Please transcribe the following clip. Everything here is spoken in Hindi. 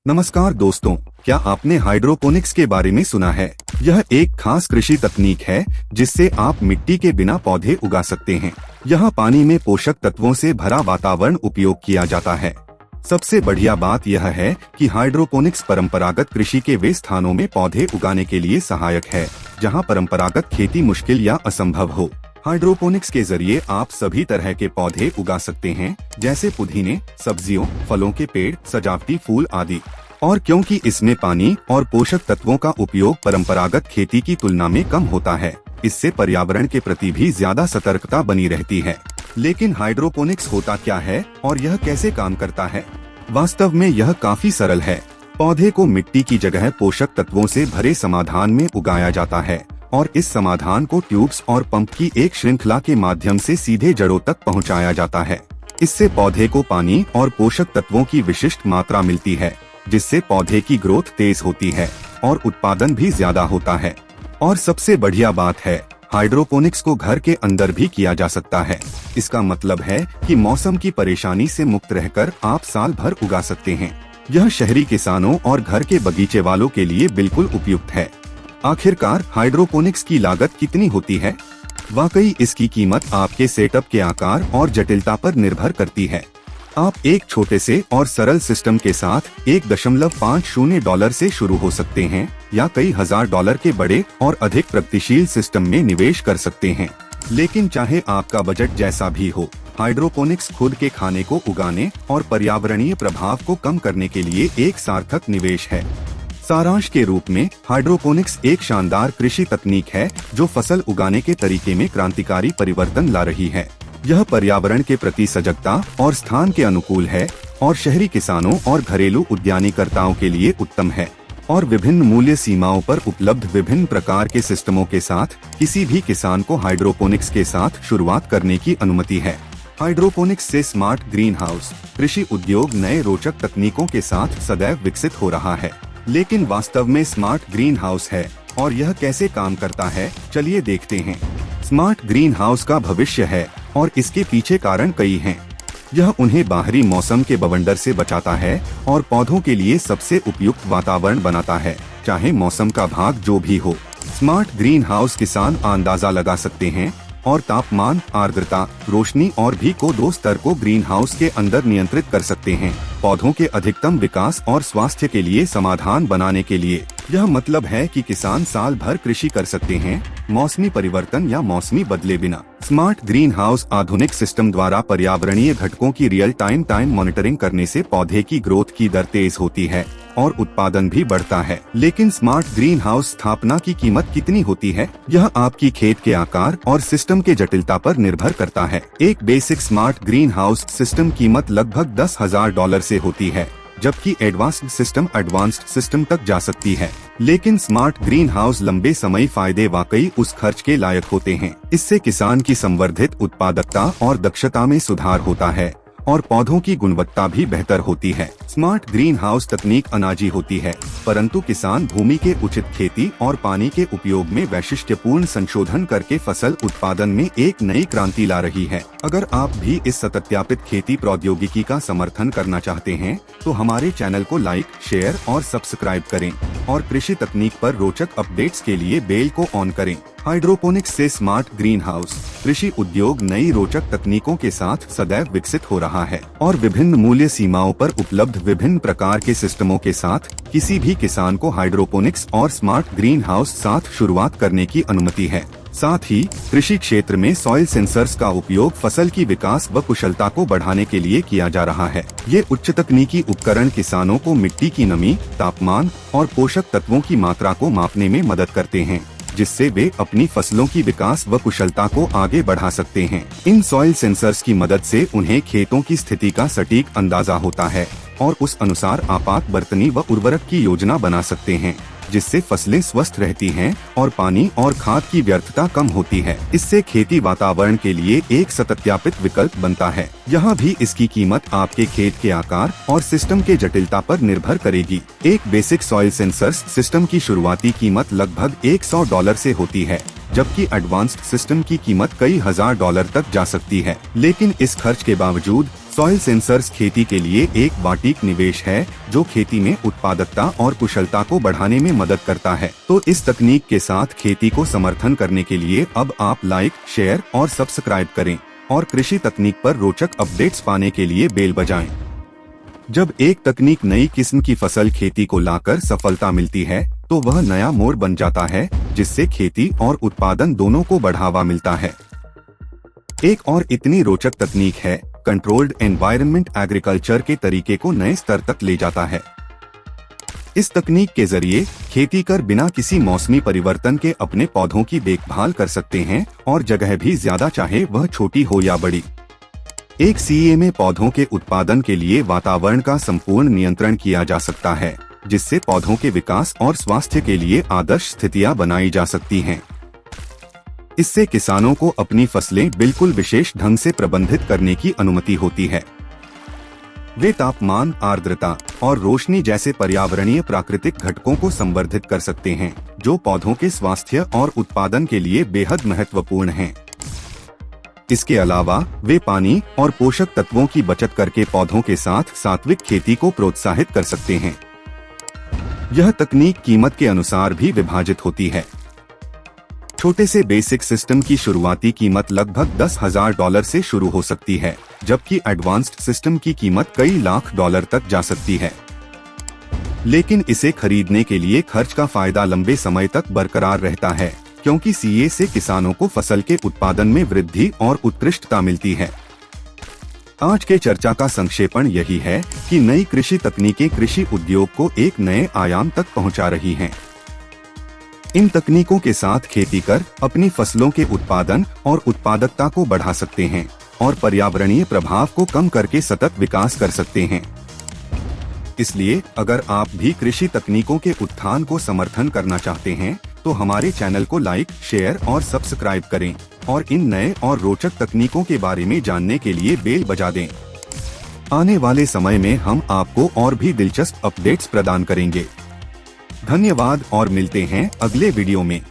नमस्कार दोस्तों, क्या आपने हाइड्रोपोनिक्स के बारे में सुना है? यह एक खास कृषि तकनीक है जिससे आप मिट्टी के बिना पौधे उगा सकते हैं। यहाँ पानी में पोषक तत्वों से भरा वातावरण उपयोग किया जाता है। सबसे बढ़िया बात यह है कि हाइड्रोपोनिक्स परंपरागत कृषि के वे स्थानों में पौधे उगाने के लिए सहायक है जहाँ परंपरागत खेती मुश्किल या असंभव हो। हाइड्रोपोनिक्स के जरिए आप सभी तरह के पौधे उगा सकते हैं, जैसे पुदीने, सब्जियों, फलों के पेड़, सजावटी फूल आदि। और क्योंकि इसमें पानी और पोषक तत्वों का उपयोग परंपरागत खेती की तुलना में कम होता है, इससे पर्यावरण के प्रति भी ज्यादा सतर्कता बनी रहती है। लेकिन हाइड्रोपोनिक्स होता क्या है और यह कैसे काम करता है? वास्तव में यह काफी सरल है। पौधे को मिट्टी की जगह पोषक तत्वों से भरे समाधान में उगाया जाता है और इस समाधान को ट्यूब्स और पंप की एक श्रृंखला के माध्यम से सीधे जड़ों तक पहुंचाया जाता है। इससे पौधे को पानी और पोषक तत्वों की विशिष्ट मात्रा मिलती है, जिससे पौधे की ग्रोथ तेज होती है और उत्पादन भी ज्यादा होता है। और सबसे बढ़िया बात है, हाइड्रोपोनिक्स को घर के अंदर भी किया जा सकता है। इसका मतलब है कि मौसम की परेशानी से मुक्त रहकर आप साल भर उगा सकते हैं। यह शहरी किसानों और घर के बगीचे वालों के लिए बिल्कुल उपयुक्त है। आखिरकार हाइड्रोपोनिक्स की लागत कितनी होती है? वाकई इसकी कीमत आपके सेटअप के आकार और जटिलता पर निर्भर करती है। आप एक छोटे से और सरल सिस्टम के साथ $1.50 से शुरू हो सकते हैं या कई हजार डॉलर के बड़े और अधिक प्रगतिशील सिस्टम में निवेश कर सकते हैं। लेकिन चाहे आपका बजट जैसा भी हो, हाइड्रोपोनिक्स खुद के खाने को उगाने और पर्यावरणीय प्रभाव को कम करने के लिए एक सार्थक निवेश है। सारांश के रूप में, हाइड्रोपोनिक्स एक शानदार कृषि तकनीक है जो फसल उगाने के तरीके में क्रांतिकारी परिवर्तन ला रही है। यह पर्यावरण के प्रति सजगता और स्थान के अनुकूल है और शहरी किसानों और घरेलू उद्यानिकर्ताओं के लिए उत्तम है। और विभिन्न मूल्य सीमाओं पर उपलब्ध विभिन्न प्रकार के सिस्टमों के साथ किसी भी किसान को हाइड्रोपोनिक्स के साथ शुरुआत करने की अनुमति है। हाइड्रोपोनिक्स से स्मार्ट ग्रीन हाउस कृषि उद्योग नए रोचक तकनीकों के साथ सदैव विकसित हो रहा है। लेकिन वास्तव में स्मार्ट ग्रीन हाउस है और यह कैसे काम करता है, चलिए देखते हैं। स्मार्ट ग्रीन हाउस का भविष्य है और इसके पीछे कारण कई हैं। यह उन्हें बाहरी मौसम के बवंडर से बचाता है और पौधों के लिए सबसे उपयुक्त वातावरण बनाता है, चाहे मौसम का भाग जो भी हो। स्मार्ट ग्रीन हाउस किसान अंदाजा लगा सकते हैं और तापमान, आर्द्रता, रोशनी और भी को 2 स्तर को ग्रीन हाउस के अंदर नियंत्रित कर सकते हैं। पौधों के अधिकतम विकास और स्वास्थ्य के लिए समाधान बनाने के लिए यह मतलब है कि किसान साल भर कृषि कर सकते हैं, मौसमी परिवर्तन या मौसमी बदले बिना। स्मार्ट ग्रीन हाउस आधुनिक सिस्टम द्वारा पर्यावरणीय घटकों की रियल टाइम मॉनिटरिंग करने से पौधे की ग्रोथ की दर तेज होती है और उत्पादन भी बढ़ता है। लेकिन स्मार्ट ग्रीन हाउस स्थापना की कीमत कितनी होती है? यह आपकी खेत के आकार और सिस्टम के जटिलता पर निर्भर करता है। एक basic smart green house system कीमत लगभग $10,000 से होती है, जबकि एडवांस्ड सिस्टम तक जा सकती है। लेकिन स्मार्ट ग्रीन हाउस लंबे समय फायदे वाकई उस खर्च के लायक होते हैं। इससे किसान की संवर्धित उत्पादकता और दक्षता में सुधार होता है और पौधों की गुणवत्ता भी बेहतर होती है। स्मार्ट ग्रीन हाउस तकनीक अनाजी होती है, परंतु किसान भूमि के उचित खेती और पानी के उपयोग में वैशिष्ट्यपूर्ण संशोधन करके फसल उत्पादन में एक नई क्रांति ला रही है। अगर आप भी इस सत्यापित खेती प्रौद्योगिकी का समर्थन करना चाहते हैं, तो हमारे चैनल को लाइक, शेयर और सब्सक्राइब करें और कृषि तकनीक पर रोचक अपडेट्स के लिए बेल को ऑन करें। हाइड्रोपोनिक्स से स्मार्ट ग्रीन हाउस कृषि उद्योग नई रोचक तकनीकों के साथ सदैव विकसित हो रहा है और विभिन्न मूल्य सीमाओं पर उपलब्ध विभिन्न प्रकार के सिस्टमों के साथ किसी भी किसान को हाइड्रोपोनिक्स और स्मार्ट ग्रीन हाउस साथ शुरुआत करने की अनुमति है। साथ ही कृषि क्षेत्र में सॉइल सेंसर्स का उपयोग फसल की विकास व कुशलता को बढ़ाने के लिए किया जा रहा है। ये उच्च तकनीकी उपकरण किसानों को मिट्टी की नमी, तापमान और पोषक तत्वों की मात्रा को मापने में मदद करते हैं, जिससे वे अपनी फसलों की विकास व कुशलता को आगे बढ़ा सकते हैं। इन सॉइल सेंसर्स की मदद से उन्हें खेतों की स्थिति का सटीक अंदाजा होता है और उस अनुसार आपात बर्तनी व उर्वरक की योजना बना सकते हैं, जिससे फसलें स्वस्थ रहती हैं और पानी और खाद की व्यर्थता कम होती है। इससे खेती वातावरण के लिए एक सत्यापित विकल्प बनता है। यहाँ भी इसकी कीमत आपके खेत के आकार और सिस्टम के जटिलता पर निर्भर करेगी। एक बेसिक सॉइल सेंसर्स सिस्टम की शुरुआती कीमत लगभग $100 से होती है, जबकि एडवांस्ड सिस्टम की कीमत कई हजार डॉलर तक जा सकती है। लेकिन इस खर्च के बावजूद सॉइल सेंसर्स खेती के लिए एक वाटिक निवेश है जो खेती में उत्पादकता और कुशलता को बढ़ाने में मदद करता है। तो इस तकनीक के साथ खेती को समर्थन करने के लिए अब आप लाइक, शेयर और सब्सक्राइब करें और कृषि तकनीक पर रोचक अपडेट्स पाने के लिए बेल बजाएं। जब एक तकनीक नई किस्म की फसल खेती को लाकर सफलता मिलती है तो वह नया मोड़ बन जाता है, जिससे खेती और उत्पादन दोनों को बढ़ावा मिलता है। एक और इतनी रोचक तकनीक है कंट्रोल्ड एनवायरनमेंट एग्रीकल्चर के तरीके को नए स्तर तक ले जाता है। इस तकनीक के जरिए खेती कर बिना किसी मौसमी परिवर्तन के अपने पौधों की देखभाल कर सकते हैं और जगह भी ज्यादा चाहे वह छोटी हो या बड़ी। एक सीए में पौधों के उत्पादन के लिए वातावरण का संपूर्ण नियंत्रण किया जा सकता है, जिससे पौधों के विकास और स्वास्थ्य के लिए आदर्श स्थितियां बनाई जा सकती हैं। इससे किसानों को अपनी फसलें बिल्कुल विशेष ढंग से प्रबंधित करने की अनुमति होती है। वे तापमान, आर्द्रता और रोशनी जैसे पर्यावरणीय प्राकृतिक घटकों को संवर्धित कर सकते हैं, जो पौधों के स्वास्थ्य और उत्पादन के लिए बेहद महत्वपूर्ण हैं। इसके अलावा वे पानी और पोषक तत्वों की बचत करके पौधों के साथ सात्विक खेती को प्रोत्साहित कर सकते हैं। यह तकनीक कीमत के अनुसार भी विभाजित होती है। छोटे से बेसिक सिस्टम की शुरुआती कीमत लगभग $10,000 से शुरू हो सकती है, जबकि एडवांस्ड सिस्टम की कीमत कई लाख डॉलर तक जा सकती है। लेकिन इसे खरीदने के लिए खर्च का फायदा लंबे समय तक बरकरार रहता है, क्योंकि सीए से किसानों को फसल के उत्पादन में वृद्धि और उत्कृष्टता मिलती है। आज के चर्चा का संक्षेपण यही है कि नई कृषि तकनीकें कृषि उद्योग को एक नए आयाम तक पहुंचा रही हैं। इन तकनीकों के साथ खेती कर अपनी फसलों के उत्पादन और उत्पादकता को बढ़ा सकते हैं और पर्यावरणीय प्रभाव को कम करके सतत विकास कर सकते हैं। इसलिए अगर आप भी कृषि तकनीकों के उत्थान को समर्थन करना चाहते हैं तो हमारे चैनल को लाइक, शेयर और सब्सक्राइब करें और इन नए और रोचक तकनीकों के बारे में जानने के लिए बेल बजा दें। आने वाले समय में हम आपको और भी दिलचस्प अपडेट्स प्रदान करेंगे। धन्यवाद और मिलते हैं अगले वीडियो में।